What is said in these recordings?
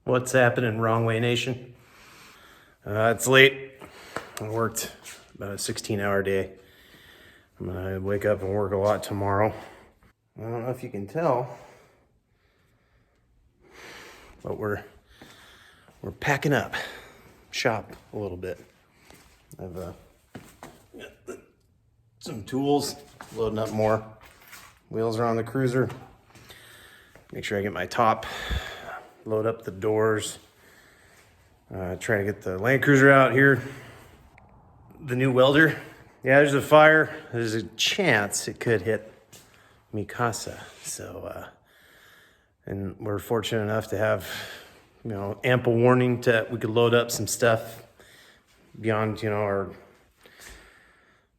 What's happening, Wrong Way Nation? It's late. I worked about a 16-hour day. I'm gonna wake up and work a lot tomorrow. I don't know if you can tell, but we're packing up shop a little bit. I've got some tools, loading up more. Wheels are on the cruiser. Make sure I get my top, load up the doors. Trying to get the Land Cruiser out here. The new welder. Yeah, there's a fire. There's a chance it could hit Mikasa. So, and we're fortunate enough to have, ample warning that we could load up some stuff beyond, our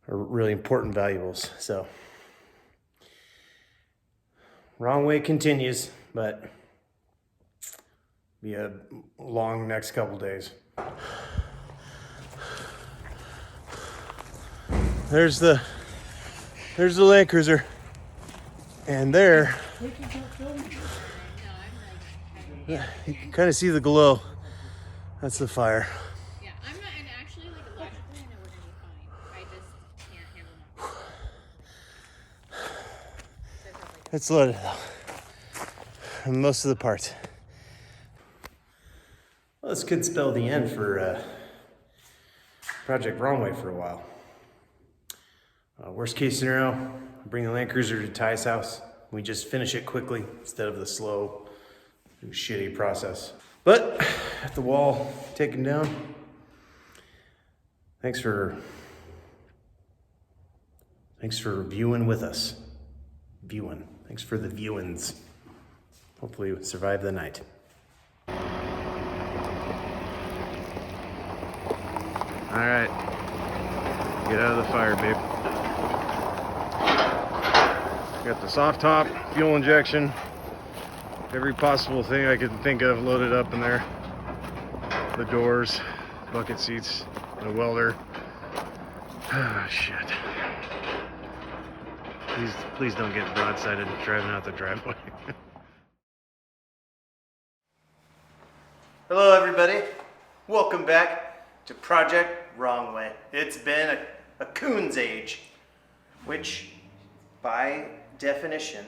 really important valuables. So, Wrong Way continues, but be a long next couple days. There's the Land Cruiser, and there you can kind of see the glow. That's the fire. Yeah, I'm not, and actually, like, electrically, I know we're gonna be fine. I just can't handle that. It's loaded though. Most of the parts. Well, this could spell the end for Project Wrong Way for a while. Worst case scenario, bring the Land Cruiser to Ty's house. We just finish it quickly instead of the slow, shitty process. But at the wall taken down. Thanks for viewing with us. Thanks for the viewings. Hopefully we survive the night. All right, get out of the fire, babe. Got the soft top, fuel injection, every possible thing I could think of loaded up in there. The doors, bucket seats, the welder. Ah, shit. Please don't get broadsided driving out the driveway. Hello, everybody. Welcome back to Project Wrong Way. It's been a coon's age, which by definition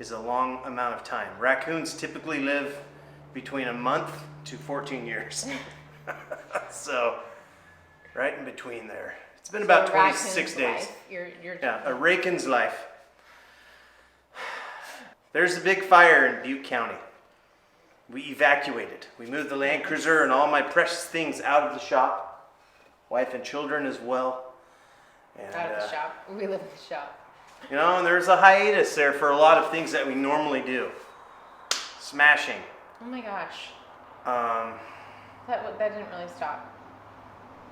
is a long amount of time. Raccoons typically live between a month to 14 years. So, right in between there. It's been about 26 days. Yeah, a racon's life. There's a big fire in Butte County. We evacuated. We moved the Land Cruiser and all my precious things out of the shop. Wife and children as well. And, out of the shop. We live in the shop. And there's a hiatus there for a lot of things that we normally do. Smashing. Oh my gosh. That didn't really stop.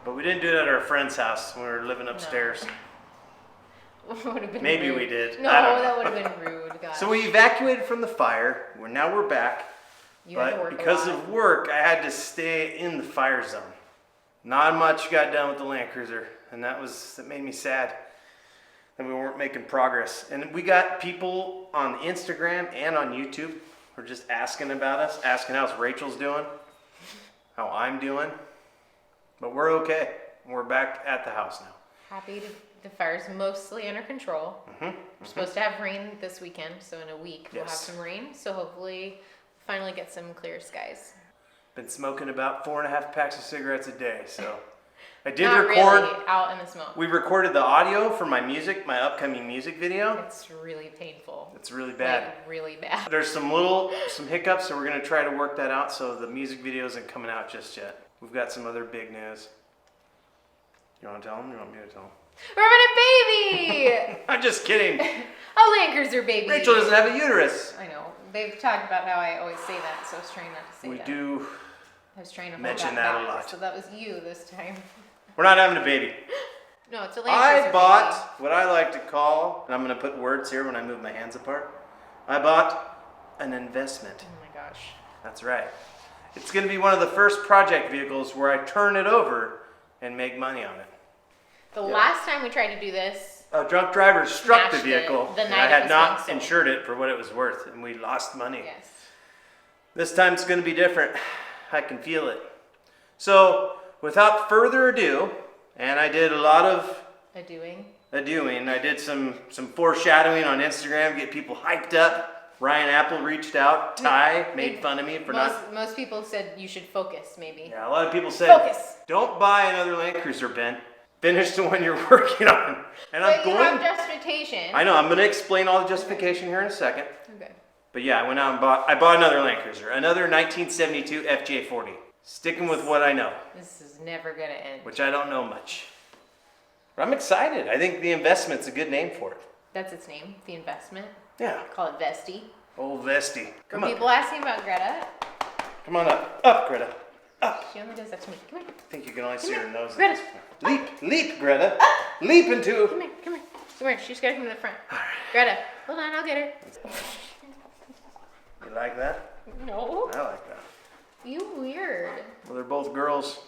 But we didn't do it at our friend's house when we were living upstairs. No. Would have been Maybe rude. We did. No, that would have been rude. Gosh. So we evacuated from the fire. Now we're back. But because of work, I had to stay in the fire zone. Not much got done with the Land Cruiser, and that made me sad that we weren't making progress. And we got people on Instagram and on YouTube who are just asking about us, asking how Rachel's doing, how I'm doing. But we're okay. We're back at the house now. Happy the fire's mostly under control. We're supposed to have rain this weekend, so in a week we'll have some rain. So hopefully finally get some clear skies. Been smoking about 4.5 packs of cigarettes a day, so I did Not record. Really out in the smoke. We recorded the audio for my upcoming music video. It's really painful. It's really bad. Like, really bad. There's some hiccups, so we're gonna try to work that out. So the music video isn't coming out just yet. We've got some other big news. You want to tell them? You want me to tell them? We're having a baby! I'm just kidding. A Land Cruiser baby. Rachel doesn't have a uterus. I know. They've talked about how I always say that, so I was trying not to say that. We do. I was trying to mention hold that back, a lot. So that was you this time. We're not having a baby. No, it's a Land Cruiser I bought what I like to call, and I'm going to put words here when I move my hands apart. I bought an investment. Oh my gosh. That's right. It's going to be one of the first project vehicles where I turn it over and make money on it. The last time we tried to do this, A drunk driver struck the Smashed it vehicle, the and night I it had was not being sold. insured it for what it was worth, and we lost money. yes. This time it's going to be different. I can feel it. So, without further ado, and I did a lot of A-doing. I did some foreshadowing on Instagram, get people hyped up. Ryan Apple reached out. Ty made fun of me for Most people said you should focus, maybe. Yeah, a lot of people said, Focus. Don't buy another Land Cruiser, Ben. Finish the one you're working on. And But you have justification. I know, I'm going to explain all the justification here in a second. Okay. But yeah, I went out and bought another Land Cruiser. Another 1972 FJ40. Sticking with what I know. This is never going to end. Which I don't know much. But I'm excited. I think the investment's a good name for it. That's its name, the investment. Yeah. Call it Vesti. Old Vesty. Come on. People asking about Greta. Come on up. Up, Greta. Up. She only does that to me. Come here. I think you can only see her nose. Greta. Leap, Greta. Leap into. Come here. Come here. She's got to come to the front. Greta, hold on, I'll get her. You like that? No. I like that. You weird. Well, they're both girls.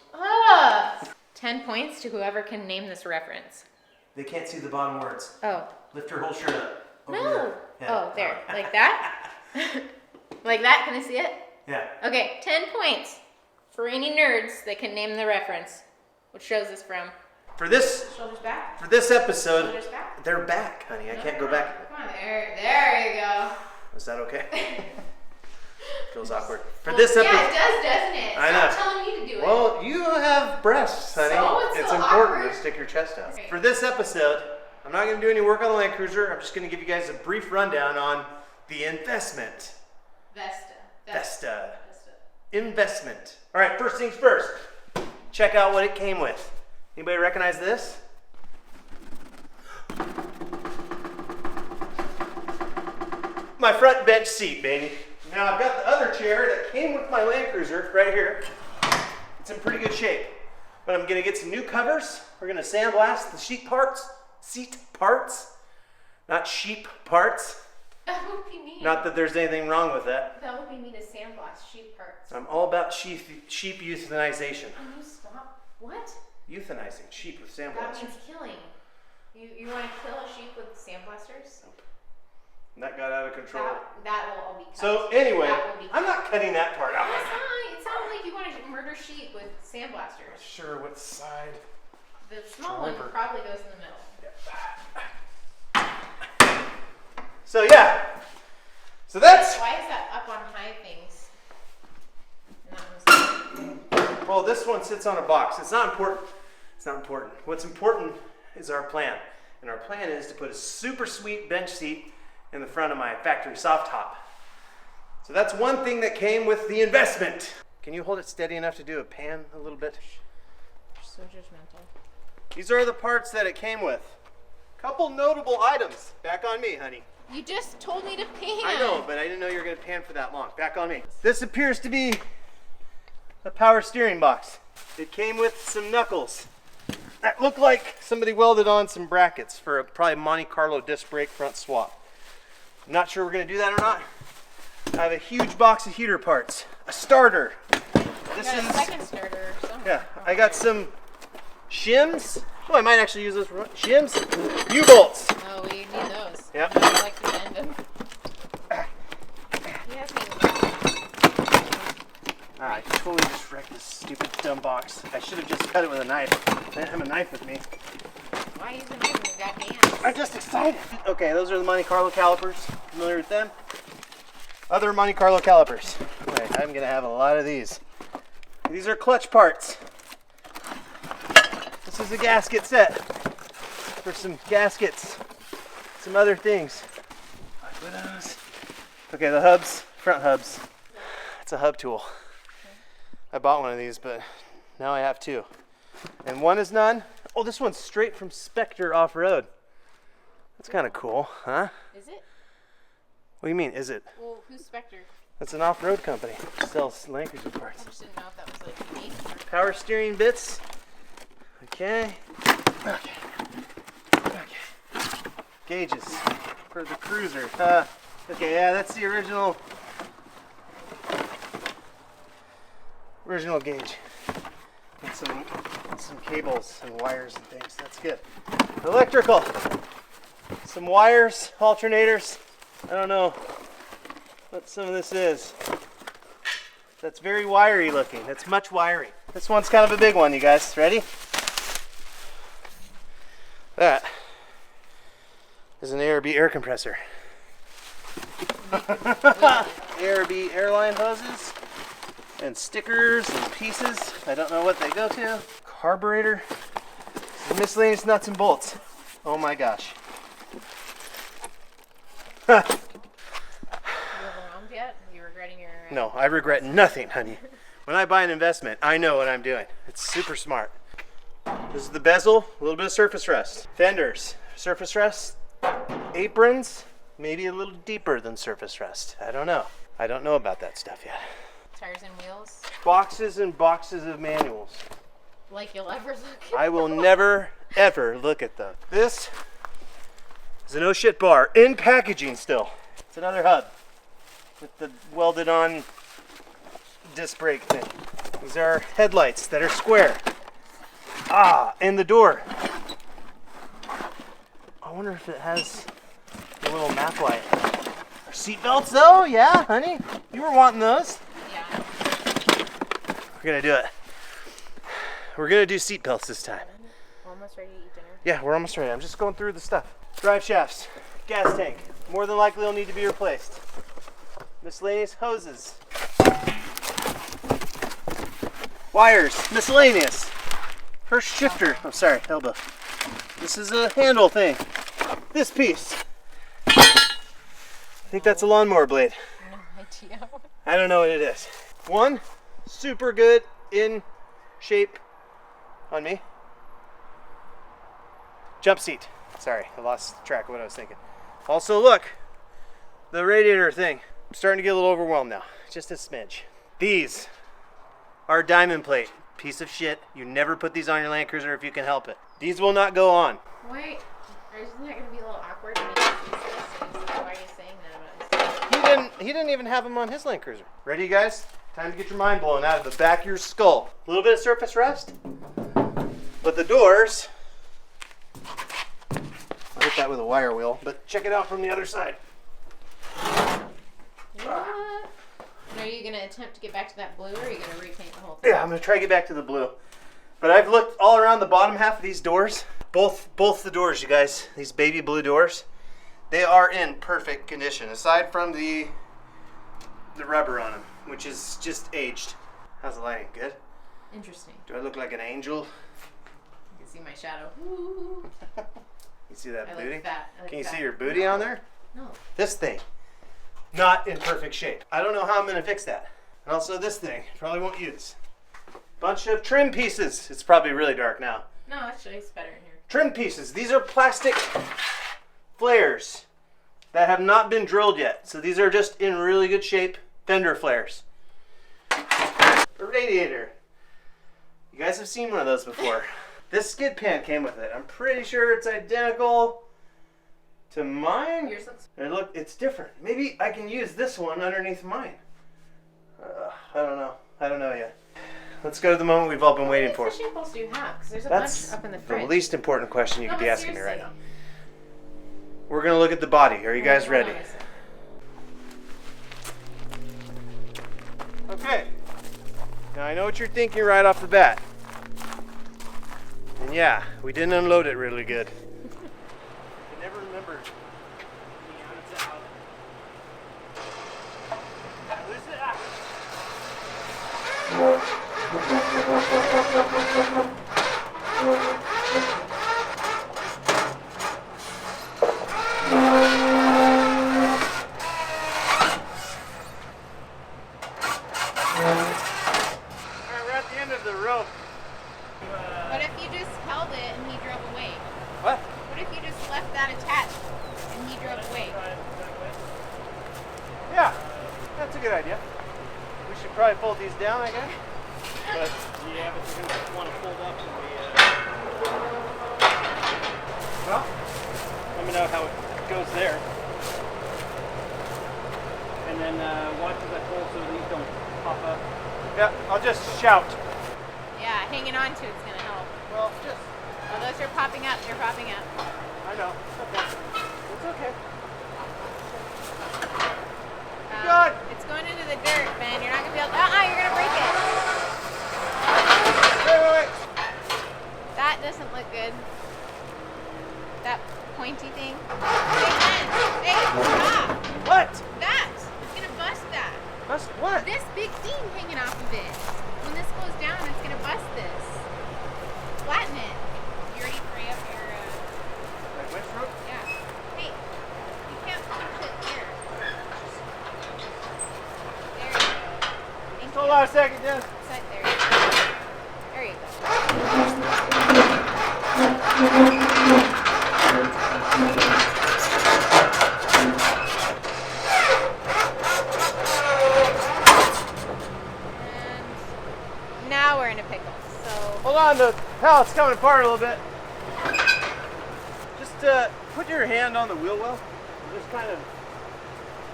10 points to whoever can name this reference. They can't see the bottom words. Oh. Lift your whole shirt up. No. Yeah. Oh, there. Like that? Like that? Can I see it? Yeah. Okay, 10 points for any nerds that can name the reference. What show's this from? For this Shoulders back? For this episode, Shoulders back? they're back, honey. I can't go back. Come on, there you go. Is that okay? Feels awkward. For this episode. Yeah, it does, doesn't it? I know. Stop telling me to do it. Well, you have breasts, honey. So it's so important awkward. to stick your chest out. Okay. For this episode, I'm not going to do any work on the Land Cruiser. I'm just going to give you guys a brief rundown on the investment. Vesta. Investment. All right, first things first. Check out what it came with. Anybody recognize this? My front bench seat, baby. Now I've got the other chair that came with my Land Cruiser right here. It's in pretty good shape. But I'm gonna get some new covers. We're gonna sandblast the seat parts, not sheep parts. That would be mean. Not that there's anything wrong with that. That would be mean to sandblast sheep parts. I'm all about sheep euthanization. Can you stop? What? Euthanizing sheep with That sandblasters. means killing. You want to kill a sheep with sandblasters? And that got out of control. That will all be cut. So anyway, That will be cut. I'm not cutting that part out. That's fine. It sounded like you want to murder sheep with sandblasters. Sure, what side? The small one probably goes in the middle. So yeah. So that's, Why is that up on high things? And that one's well, this one sits on a box. It's not important. It's not important. What's important is our plan. And our plan is to put a super sweet bench seat in the front of my factory soft top. So that's one thing that came with the investment. Can you hold it steady enough to do a pan a little bit? You're so judgmental. These are the parts that it came with. Couple notable items. Back on me, honey. You just told me to pan. I know, but I didn't know you were going to pan for that long. Back on me. This appears to be a power steering box. It came with some knuckles that look like somebody welded on some brackets for a probably Monte Carlo disc brake front swap. I'm not sure we're going to do that or not. I have a huge box of heater parts. A starter. This got is a second starter or something. Yeah, I got some shims. Oh, I might actually use this for shims. U-bolts. Oh, we need those. Yep. I like to bend them. He hasn't even I totally just wrecked this stupid dumb box. I should have just cut it with a knife. I didn't have a knife with me. Why use a knife when you've got hands? I'm just excited. Okay, those are the Monte Carlo calipers. Familiar with them? Other Monte Carlo calipers. Right, I'm gonna have a lot of these. These are clutch parts. This is a gasket set for some gaskets, some other things. Like those. Okay, the hubs, front hubs. It's a hub tool. I bought one of these, but now I have two. And one is none. Oh, this one's straight from Spectre Off-Road. That's kind of cool, huh? Is it? What do you mean, is it? Well, who's Spectre? That's an off-road company. Sells Land Cruiser parts. I just didn't know if that was like me. Power steering bits. Okay. Okay. Gauges for the cruiser. Okay, yeah, that's the original gauge. And some cables and wires and things. That's good. Electrical. Some wires, alternators. I don't know what some of this is. That's very wiry looking. That's much wiry. This one's kind of a big one, you guys. Ready? That is an ARB air compressor. ARB airline hoses and stickers and pieces. I don't know what they go to. Carburetor. Miscellaneous nuts and bolts. Oh my gosh. You overwhelmed yet? Are you regretting your... No, I regret nothing, honey. When I buy an investment, I know what I'm doing. It's super smart. This is the bezel, a little bit of surface rust. Fenders, surface rust. Aprons, maybe a little deeper than surface rust. I don't know. I don't know about that stuff yet. Tires and wheels? Boxes and boxes of manuals. Like you'll ever look at I will never, ever look at them. This is an oh shit bar in packaging still. It's another hub with the welded on disc brake thing. These are headlights that are square. And the door. I wonder if it has a little map light. Our seat belts though, yeah, honey? You were wanting those. Yeah. We're gonna do it. We're gonna do seat belts this time. We're almost ready to eat dinner. Yeah, we're almost ready. I'm just going through the stuff. Drive shafts, gas tank. More than likely will need to be replaced. Miscellaneous hoses. Wires, miscellaneous. First shifter. Oh, sorry, elbow. This is a handle thing. This piece. I think that's a lawnmower blade. No idea. I don't know what it is. One, super good in shape on me. Jump seat. Sorry, I lost track of what I was thinking. Also, look, the radiator thing. I'm starting to get a little overwhelmed now. Just a smidge. These are diamond plate. Piece of shit. You never put these on your Land Cruiser if you can help it. These will not go on. Wait, isn't that going to be a little awkward when you use this? Why are you saying that about us? He didn't even have them on his Land Cruiser. Ready, you guys? Time to get your mind blown out of the back of your skull. A little bit of surface rust, but the doors. I'll hit that with a wire wheel, but check it out from the other side. What? Are you going to attempt to get back to that blue, or are you going to repaint the whole thing? Yeah, I'm gonna try to get back to the blue. But I've looked all around the bottom half of these doors. Both the doors, you guys, these baby blue doors, they are in perfect condition, aside from the rubber on them, which is just aged. How's the lighting? Good? Interesting. Do I look like an angel? You can see my shadow. Ooh. You see that I booty? like that. I like Can you that. see your booty on there? No. This thing, not in perfect shape. I don't know how I'm gonna fix that. And also this thing, probably won't use. Bunch of trim pieces. It's probably really dark now. No, actually, it's better in here. Trim pieces. These are plastic flares that have not been drilled yet. So these are just in really good shape fender flares. A radiator. You guys have seen one of those before. This skid pan came with it. I'm pretty sure it's identical to mine. Yours looks... And look, it's different. Maybe I can use this one underneath mine. I don't know. I don't know yet. Let's go to the moment we've all been waiting for. What fishing poles do you have? Because there's a That's bunch up in the the fridge. least important question you No, could be but asking me right now. seriously. We're going to look at the body. Are you guys Hold on ready? a sec. Okay. Now I know what you're thinking right off the bat. And yeah, we didn't unload it really good. I never remembered. Lose it. Alright, we're at the end of the rope. What if you just held it and he drove away? What? What if you just left that attached and he drove away? Yeah, that's a good idea. We should probably fold these down, I guess. But Yeah, but you're going to want to fold up and well, let me know how it goes there. And then watch as I fold so these don't pop up. yeah, I'll just shout. Yeah, hanging on to it's gonna help. Well, just Oh, those are popping up. They're popping up. I know. It's okay. It's okay. Um, God. It's going into the dirt, Ben. You're not gonna be able. You're What? This big thing hanging off of it. When this goes down, it's gonna bust this. Flatten it. You already free up your, Like which rope? yeah. Hey, you can't push it here. There you go. Thank Hold you. on a second, Jen. Set there. There you go. And now we're in a pickle. So Hold on, the pallet's coming apart a little bit. Just put your hand on the wheel well. Just kind of,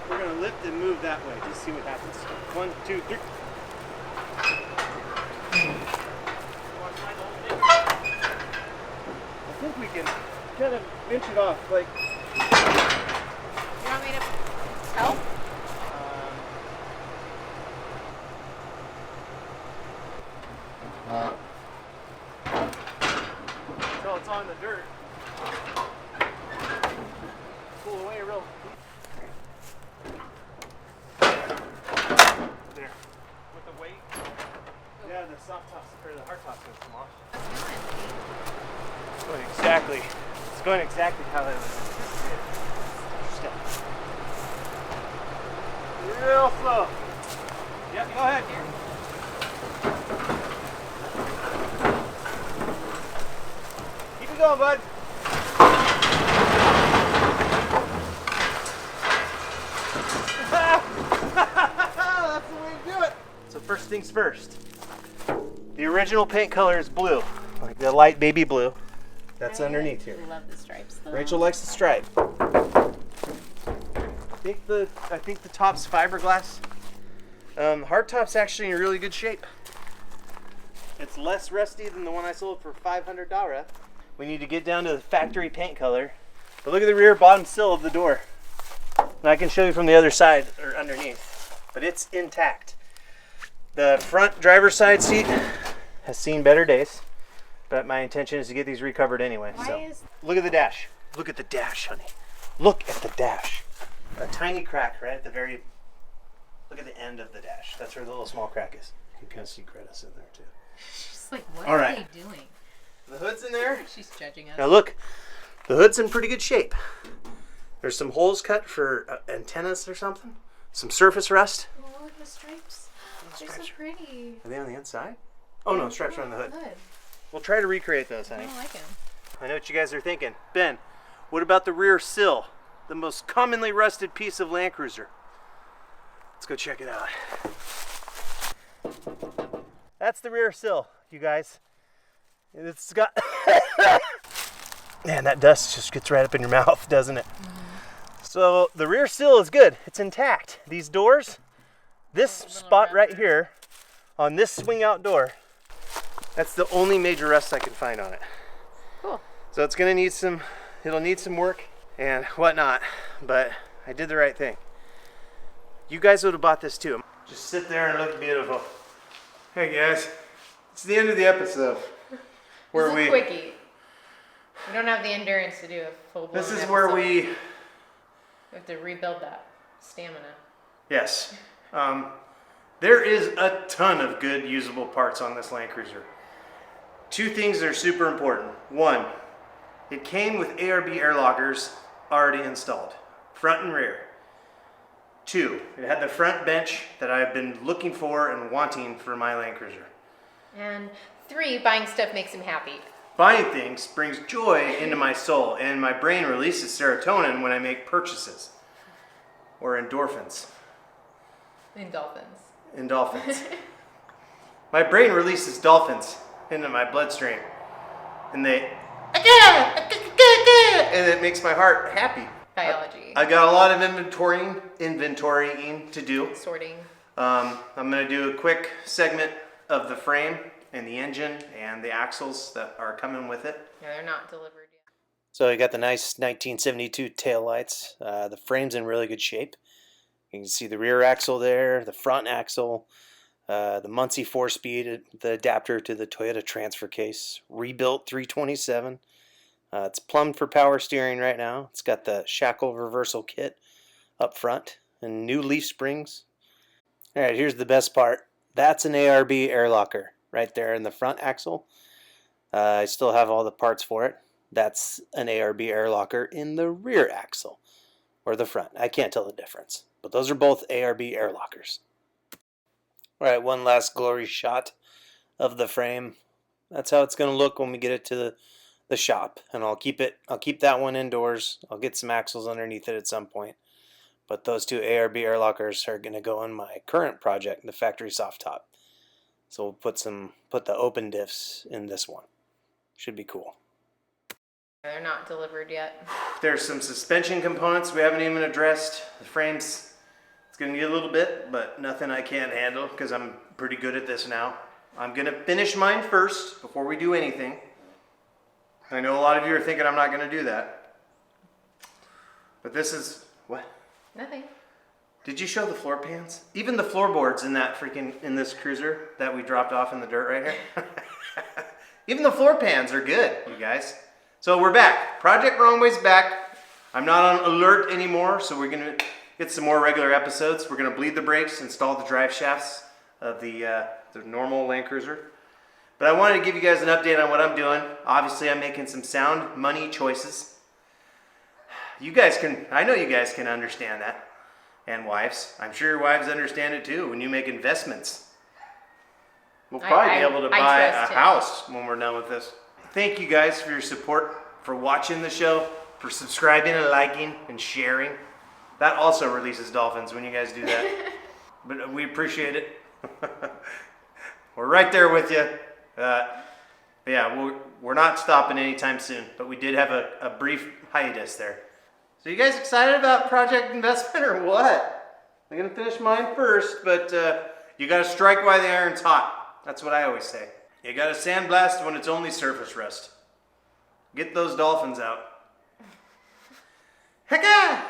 we're gonna lift and move that way. Just see what happens. 1, 2, 3. I think we can kind of inch it off, like. you want me to help? Until it's on the dirt. Pull away real. There. With the weight. Yeah, the soft tops or the hard tops gonna come off. That's fine. It's going exactly. It's going exactly how I was anticipated. Step. Real slow. Yeah, go ahead. Keep it going, bud. That's the way to do it. So first things first. The original paint color is blue, like the light baby blue. That's underneath here. I love the stripes though. Rachel likes the stripe. I think the top's fiberglass. Hard top's actually in really good shape. It's less rusty than the one I sold for $500. We need to get down to the factory paint color. But look at the rear bottom sill of the door. And I can show you from the other side or underneath. But it's intact. The front driver's side seat has seen better days. But my intention is to get these recovered anyway. Look at the dash. Look at the dash, honey. Look at the dash. A tiny crack right at the very. Look at the end of the dash. That's where the little small crack is. You can kind of see Greta's in there too. She's like, what All are right. they doing? The hood's in there. She's judging us. Now look, the hood's in pretty good shape. There's some holes cut for antennas or something. Some surface rust. Oh, look at the stripes. They're so stripes. pretty. Are they on the inside? Oh no, stripes are on the hood. Good. We'll try to recreate those, honey. I like him. I know what you guys are thinking. Ben, what about the rear sill? The most commonly rusted piece of Land Cruiser. Let's go check it out. That's the rear sill, you guys. It's got... Man, that dust just gets right up in your mouth, doesn't it? Mm-hmm. So the rear sill is good. It's intact. These doors, this spot right here on this swing out door, that's the only major rust I can find on it. Cool. So it's gonna need some, it'll need some work and whatnot, but I did the right thing. You guys would have bought this too. Just sit there and look beautiful. Hey guys, it's the end of the episode. This is a quickie. We don't have the endurance to do a full-blown This is episode. where we, We have to rebuild that stamina. yes. There is a ton of good usable parts on this Land Cruiser. Two things that are super important. One, it came with ARB air lockers already installed, front and rear. Two, it had the front bench that I've been looking for and wanting for my Land Cruiser. And 3, buying stuff makes him happy. Buying things brings joy into my soul, and my brain releases serotonin when I make purchases. Or endorphins. And dolphins. Endorphins. My brain releases dolphins into my bloodstream. And they... And it makes my heart happy. Biology. I got a lot of inventorying to do. Sorting. I'm going to do a quick segment of the frame and the engine and the axles that are coming with it. Yeah, they're not delivered yet. So you got the nice 1972 taillights. The frame's in really good shape. You can see the rear axle there, the front axle, the Muncie 4-speed, the adapter to the Toyota transfer case, rebuilt 327. It's plumbed for power steering right now. It's got the shackle reversal kit up front and new leaf springs. All right, here's the best part. That's an ARB air locker right there in the front axle. I still have all the parts for it. That's an ARB air locker in the rear axle, or the front. I can't tell the difference, but those are both ARB air lockers. All right, one last glory shot of the frame. That's how it's going to look when we get it to the shop, and I'll keep that one indoors. I'll get some axles underneath it at some point, but those two ARB air lockers are going to go in my current project, the factory soft top. So we'll put the open diffs in this one. Should be cool. They're not delivered yet. There's some suspension components we haven't even addressed. The frames, it's going to get a little bit, but nothing I can't handle because I'm pretty good at this now. I'm going to finish mine first before we do anything. I know a lot of you are thinking I'm not going to do that. But this is, what? Nothing. Did you show the floor pans? Even the floorboards in this cruiser that we dropped off in the dirt right here. Even the floor pans are good, you guys. So we're back. Project Wrong Way's back. I'm not on alert anymore, so we're gonna get some more regular episodes. We're gonna bleed the brakes, install the drive shafts of the normal Land Cruiser. But I wanted to give you guys an update on what I'm doing. Obviously, I'm making some sound money choices. I know you guys can understand that. And wives. I'm sure your wives understand it too when you make investments. We'll probably be able to buy a house when we're done with this. Thank you guys for your support, for watching the show, for subscribing and liking and sharing. That also releases dolphins when you guys do that. But we appreciate it. We're right there with you. Yeah, we're not stopping anytime soon, but we did have a brief hiatus there. So you guys excited about project investment or what? I'm gonna finish mine first, but you gotta strike while the iron's hot. That's what I always say. You gotta sandblast when it's only surface rust. Get those dolphins out. Hecka!